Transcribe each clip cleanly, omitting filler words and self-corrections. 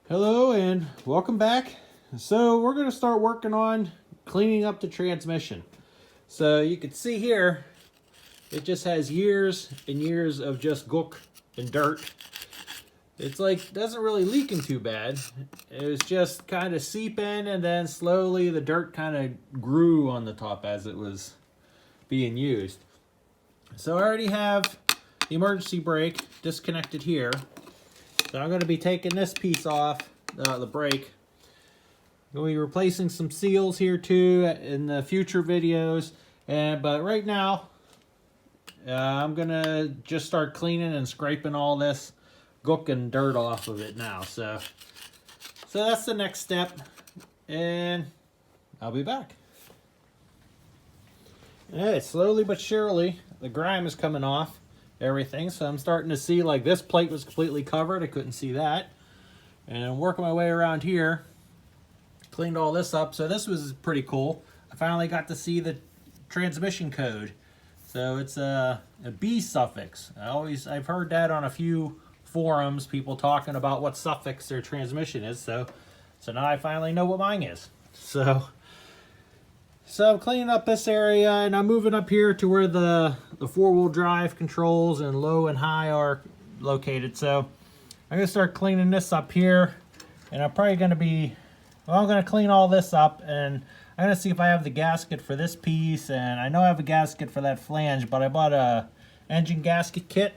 Hello and welcome back. So we're going to start working on cleaning up the transmission. So you can see here, it just has years and years of just gook and dirt. It's like, doesn't really leaking too bad. It was just kind of seeping, and then slowly the dirt kind of grew on the top as it was being used. So I already have the emergency brake disconnected here. So I'm going to be taking this piece off, the brake. I'm going to be replacing some seals here too in the future videos. But right now, I'm going to just start cleaning and scraping all this gook and dirt off of it now. So that's the next step, and I'll be back. Alright, slowly but surely, the grime is coming off everything, so I'm starting to see, like, this plate was completely covered. I couldn't see that. And I'm working my way around here, cleaned all this up. So this was pretty cool. I finally got to see the transmission code. So it's a B suffix. I've heard that on a few forums, people talking about what suffix their transmission is. So now I finally know what mine is. So I'm cleaning up this area, and I'm moving up here to where the four-wheel drive controls and low and high are located. So I'm going to start cleaning this up here, and I'm probably going to be, well, I'm going to clean all this up, and I'm going to see if I have the gasket for this piece, and I know I have a gasket for that flange, but I bought a engine gasket kit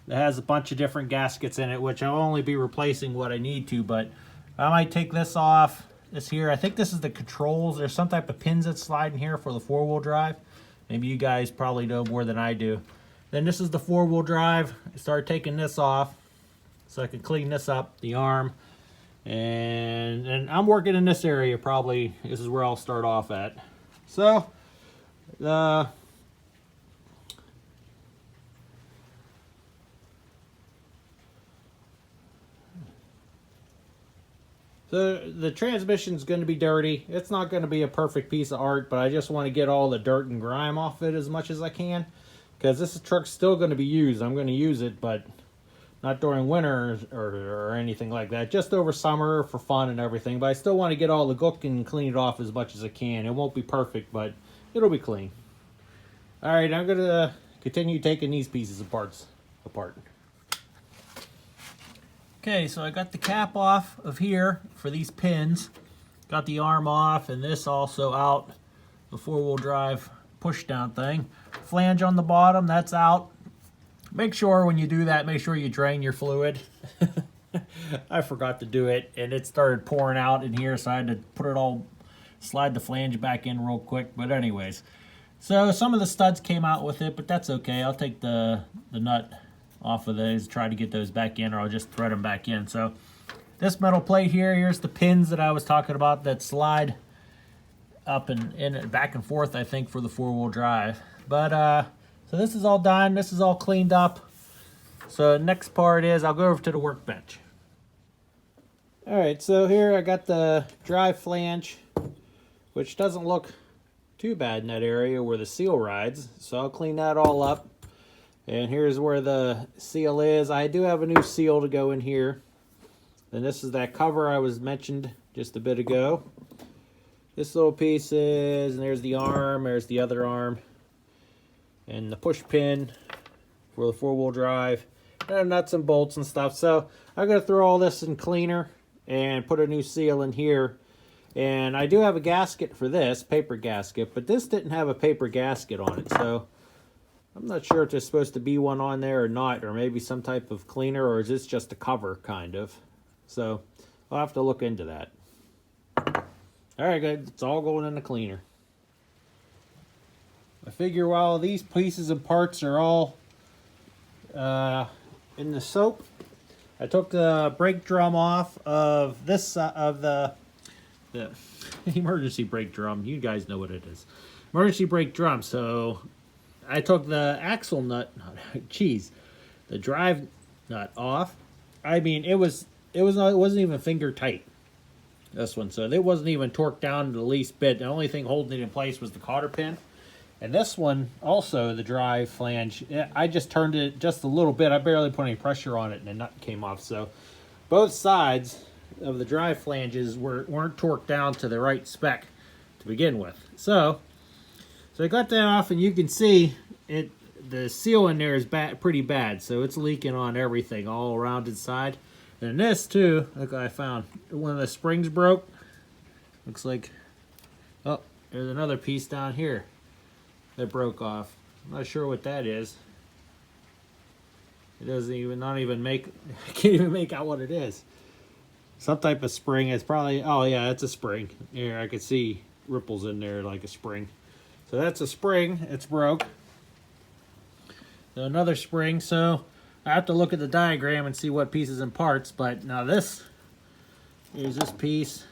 that has a bunch of different gaskets in it, which I'll only be replacing what I need to, but I might take this off. This here, I think this is the controls. There's some type of pins that slide in here for the four-wheel drive. Maybe you guys probably know more than I do. Then this is the four-wheel drive. I started taking this off so I can clean this up, the arm. And I'm working in this area probably. This is where I'll start off at. So, the transmission's going to be dirty. It's not going to be a perfect piece of art, but I just want to get all the dirt and grime off it as much as I can, because this truck's still going to be used. I'm going to use it, but not during winter or anything like that. Just over summer for fun and everything. But I still want to get all the gook and clean it off as much as I can. It won't be perfect, but it'll be clean. All right, I'm going to continue taking these pieces apart. Okay, so I got the cap off of here for these pins. Got the arm off, and this also out, the four-wheel drive push-down thing. Flange on the bottom, that's out. Make sure when you do that, make sure you drain your fluid. I forgot to do it, and it started pouring out in here, so I had to slide the flange back in real quick. But anyways, so some of the studs came out with it, but that's okay. I'll take the nut off of those, try to get those back in, or I'll just thread them back in. So this metal plate here's the pins that I was talking about that slide up and back and forth, I think, for the four-wheel drive. But so this is all done. This is all cleaned up. So next part is I'll go over to the workbench. All right, so here I got the drive flange, which doesn't look too bad in that area where the seal rides. So I'll clean that all up. And here's where the seal is. I do have a new seal to go in here. And this is that cover I was mentioned just a bit ago. This little piece is, and there's the arm, there's the other arm. And the push pin for the four-wheel drive. And nuts and bolts and stuff. So I'm going to throw all this in cleaner and put a new seal in here. And I do have a gasket for this, paper gasket. But this didn't have a paper gasket on it. So I'm not sure if there's supposed to be one on there or not, or maybe some type of cleaner, or is this just a cover, kind of? So I'll have to look into that. All right, guys, it's all going in the cleaner. I figure while these pieces and parts are all in the soap, I took the brake drum off of this, of the emergency brake drum. You guys know what it is. Emergency brake drum. So I took the axle nut, the drive nut off. I mean, it wasn't even finger tight, this one. So it wasn't even torqued down the least bit. The only thing holding it in place was the cotter pin. And this one, also the drive flange, I just turned it just a little bit. I barely put any pressure on it, and the nut came off. So both sides of the drive flanges weren't torqued down to the right spec to begin with. So I got that off, and you can see it. The seal in there is pretty bad, so it's leaking on everything all around inside. And this too, look what I found. One of the springs broke. Looks like, oh, there's another piece down here that broke off. I'm not sure what that is. It doesn't even, I can't even make out what it is. Some type of spring. It's probably, oh yeah, it's a spring. Here, I could see ripples in there like a spring. So that's a spring, it's broke. Another spring, so I have to look at the diagram and see what pieces and parts, but now here's this piece.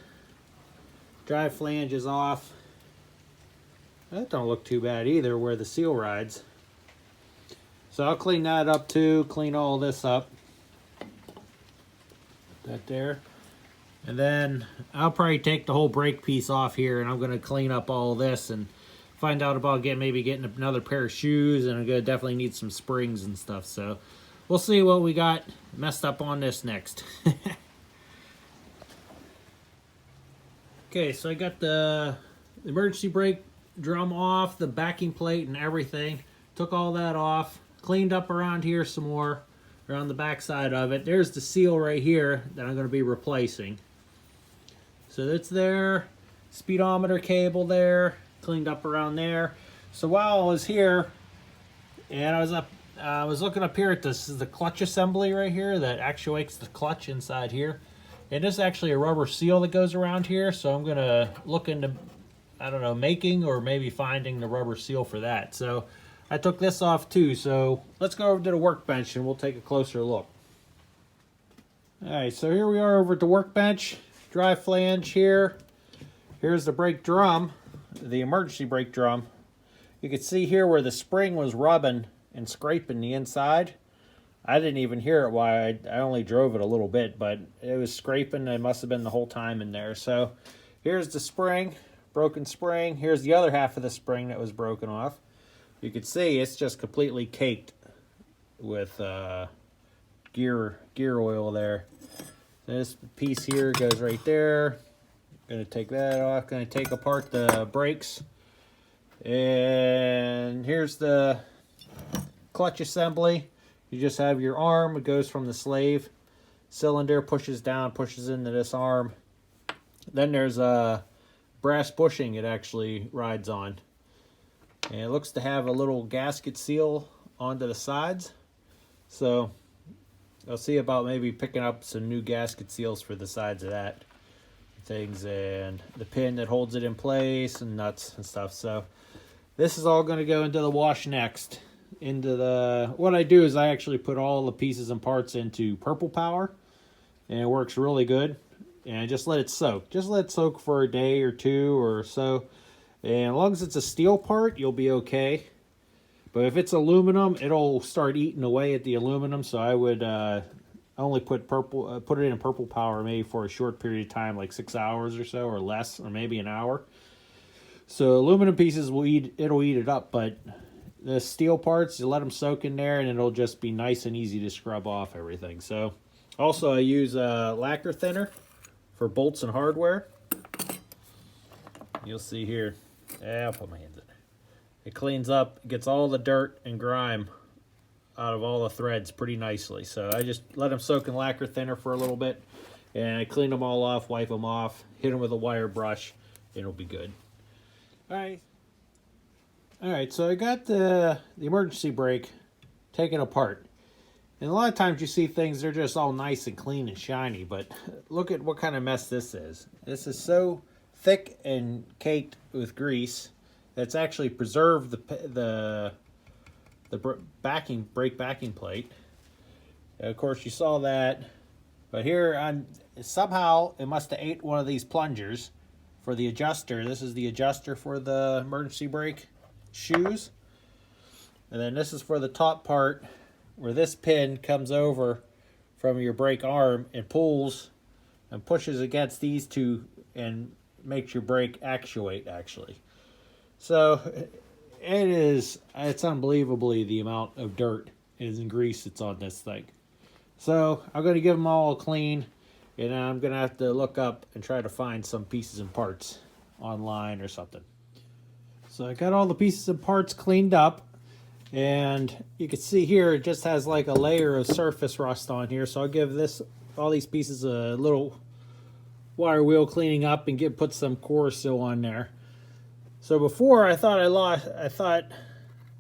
Drive flange is off. That don't look too bad either, where the seal rides. So I'll clean that up too, clean all this up. That there. And then I'll probably take the whole brake piece off here, and I'm gonna clean up all this and find out about maybe getting another pair of shoes, and I'm gonna definitely need some springs and stuff. So we'll see what we got messed up on this next. Okay, so I got the emergency brake drum off, the backing plate and everything. Took all that off, cleaned up around here some more, around the back side of it. There's the seal right here that I'm gonna be replacing. So that's there, speedometer cable there, cleaned up around there. So while I was here, and I was looking up here at this is the clutch assembly right here that actuates the clutch inside here. And this is actually a rubber seal that goes around here, so I'm gonna look into, I don't know, making or maybe finding the rubber seal for that. So I took this off too, so let's go over to the workbench and we'll take a closer look. Alright, so here we are over at the workbench. Drive flange here. Here's the brake drum, the emergency brake drum. You can see here where the spring was rubbing and scraping the inside. I didn't even hear it while I only drove it a little bit, but it was scraping. It must have been the whole time in there. So here's the spring, broken spring. Here's the other half of the spring that was broken off. You can see it's just completely caked with gear oil there. This piece here goes right there. Gonna take that off. Gonna take apart the brakes. And here's the clutch assembly. You just have your arm. It goes from the slave cylinder, pushes down, pushes into this arm. Then there's a brass bushing it actually rides on. And it looks to have a little gasket seal onto the sides. So I'll see about maybe picking up some new gasket seals for the sides of that things, and the pin that holds it in place and nuts and stuff. So this is all going to go into the wash next. What I do is I actually put all the pieces and parts into Purple Power, and it works really good. And just let it soak. Just let it soak for a day or two or so. And as long as it's a steel part, you'll be okay. But if it's aluminum, it'll start eating away at the aluminum. So I would only put it in Purple Power maybe for a short period of time, like 6 hours or so, or less, or maybe an hour. So aluminum pieces it'll eat it up, but the steel parts, you let them soak in there, and it'll just be nice and easy to scrub off everything. So also I use lacquer thinner for bolts and hardware. You'll see here. I'll put my hands in it. It cleans up, gets all the dirt and grime out of all the threads pretty nicely. So I just let them soak in lacquer thinner for a little bit, and I clean them all off, wipe them off, hit them with a wire brush, and it'll be good. All right, so I got the emergency brake taken apart. And a lot of times you see things, they're just all nice and clean and shiny, but look at what kind of mess this is. This is so thick and caked with grease that's actually preserved the brake backing plate. And of course you saw that, but here somehow it must have ate one of these plungers for the adjuster. This is the adjuster for the emergency brake shoes, and then this is for the top part where this pin comes over from your brake arm and pulls and pushes against these two and makes your brake actuate actually. So it's unbelievably the amount of dirt and grease that's on this thing. So I'm going to give them all a clean, And I'm gonna have to look up and try to find some pieces and parts online or something. So I got all the pieces and parts cleaned up, and you can see here it just has like a layer of surface rust on here. So I'll give all these pieces a little wire wheel cleaning up and put some core seal on there. So before I thought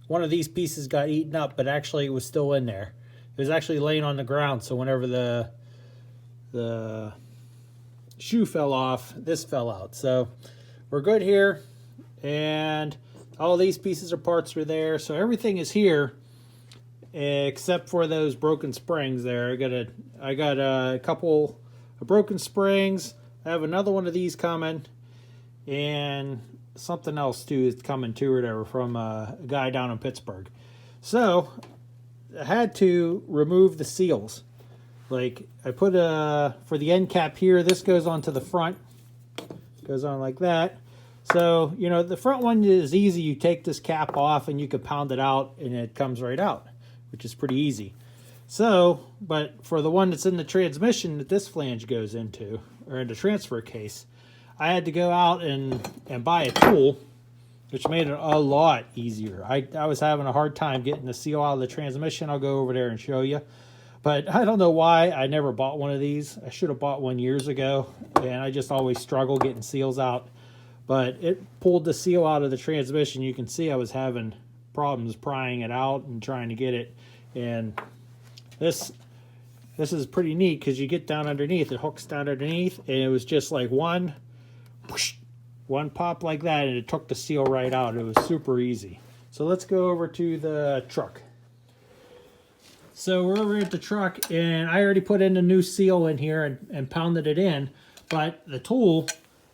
one of these pieces got eaten up, but actually it was still in there. It was actually laying on the ground, so whenever the shoe fell off, this fell out. So we're good here, and all these pieces or parts are there. So everything is here except for those broken springs there. I got a couple of broken springs. I have another one of these coming, and something else too is coming too, or whatever, from a guy down in Pittsburgh. So I had to remove the seals. Like I put for the end cap here, this goes onto the front, goes on like that. So you know the front one is easy. You take this cap off and you can pound it out and it comes right out, which is pretty easy. So, but for the one that's in the transmission that this flange goes into, or in the transfer case, I had to go out and buy a tool, which made it a lot easier. I was having a hard time getting the seal out of the transmission. I'll go over there and show you. But I don't know why I never bought one of these. I should have bought one years ago, and I just always struggle getting seals out. But it pulled the seal out of the transmission. You can see I was having problems prying it out and trying to get it. And this is pretty neat because you get down underneath, it hooks down underneath, and it was just like one pop like that, and it took the seal right out. It was super easy. So let's go over to the truck. So we're over at the truck, and I already put in a new seal in here and pounded it in. But the tool,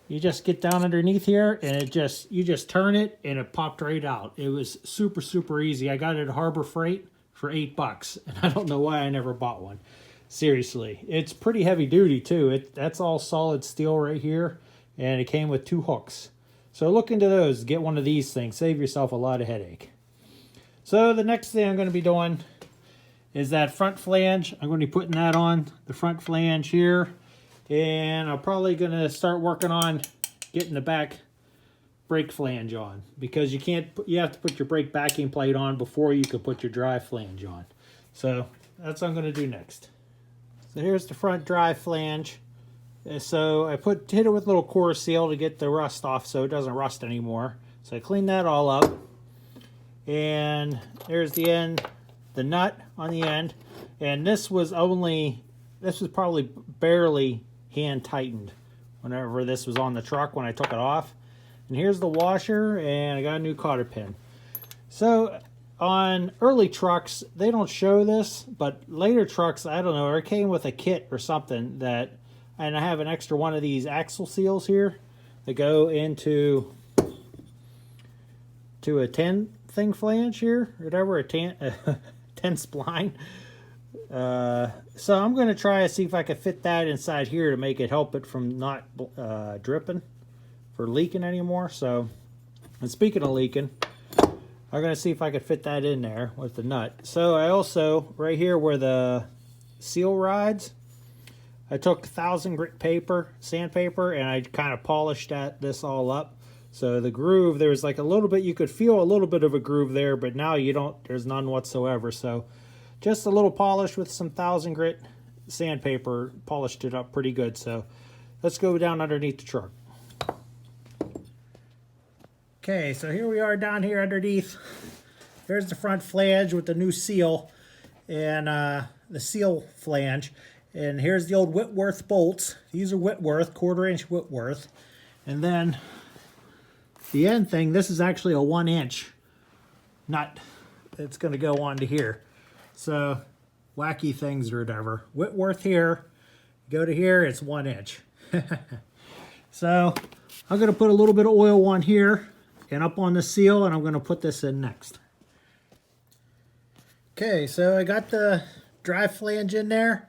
you just get down underneath here, and you just turn it, and it popped right out. It was super, super easy. I got it at Harbor Freight for $8, and I don't know why I never bought one. Seriously, it's pretty heavy duty too. That's all solid steel right here, and it came with 2 hooks. So look into those. Get one of these things. Save yourself a lot of headache. So the next thing I'm going to be doing is that front flange. I'm going to be putting that on the front flange here, and I'm probably going to start working on getting the back brake flange on, because you have to put your brake backing plate on before you can put your drive flange on. So that's what I'm going to do next. So here's the front drive flange. So I hit it with a little core seal to get the rust off so it doesn't rust anymore. So I cleaned that all up, and there's the end, the nut on the end, and this was probably barely hand tightened whenever this was on the truck when I took it off. And here's the washer, and I got a new cotter pin. So on early trucks, they don't show this, but later trucks, I don't know, it came with a kit or something and I have an extra one of these axle seals here that go into a 10 thing flange here, or whatever, a 10 spline. So I'm going to try to see if I can fit that inside here to make it help it from not dripping, for leaking anymore. So, and speaking of leaking, I'm going to see if I can fit that in there with the nut. So I also, right here where the seal rides, I took 1000 grit paper, sandpaper, and I kind of polished this all up. So the groove, there's like a little bit, you could feel a little bit of a groove there, but now there's none whatsoever. So just a little polish with some 1000 grit sandpaper, polished it up pretty good. So let's go down underneath the truck. Okay, so here we are down here underneath. There's the front flange with the new seal, and the seal flange. And here's the old Whitworth bolts. These are Whitworth, 1/4 inch Whitworth. And then the end thing, this is actually a 1 inch nut. It's going to go onto here. So wacky things or whatever. Whitworth here, go to here, it's 1 inch. So I'm going to put a little bit of oil on here and up on the seal, and I'm going to put this in next. Okay, so I got the drive flange in there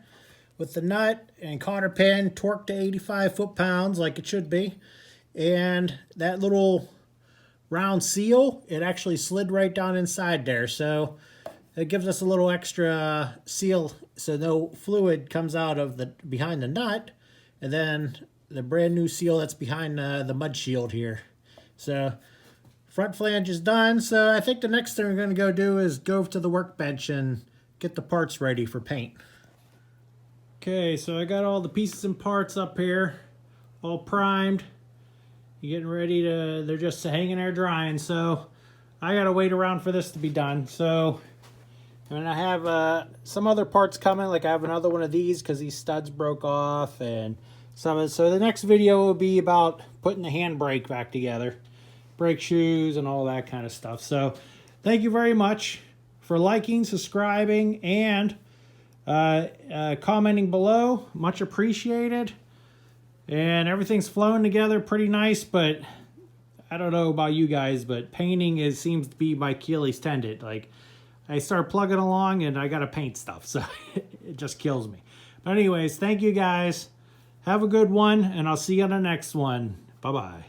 with the nut and cotter pin torqued to 85 foot-pounds like it should be. And that little round seal, it actually slid right down inside there. So it gives us a little extra seal so no fluid comes out of behind the nut. and then the brand new seal that's behind the mud shield here. So front flange is done. So I think the next thing we're going to go do is go to the workbench and get the parts ready for paint. Okay, so I got all the pieces and parts up here, all primed. You're getting ready to, they're just hanging there drying. So I got to wait around for this to be done. So, and I have some other parts coming, like I have another one of these because these studs broke off and some of it. So the next video will be about putting the handbrake back together, brake shoes and all that kind of stuff. So thank you very much for liking, subscribing, and commenting below. Much appreciated. And everything's flowing together pretty nice, but I don't know about you guys, but painting seems to be my Achilles tendon. Like, I start plugging along and I gotta paint stuff, so it just kills me. But anyways, thank you guys. Have a good one, and I'll see you on the next one. Bye-bye.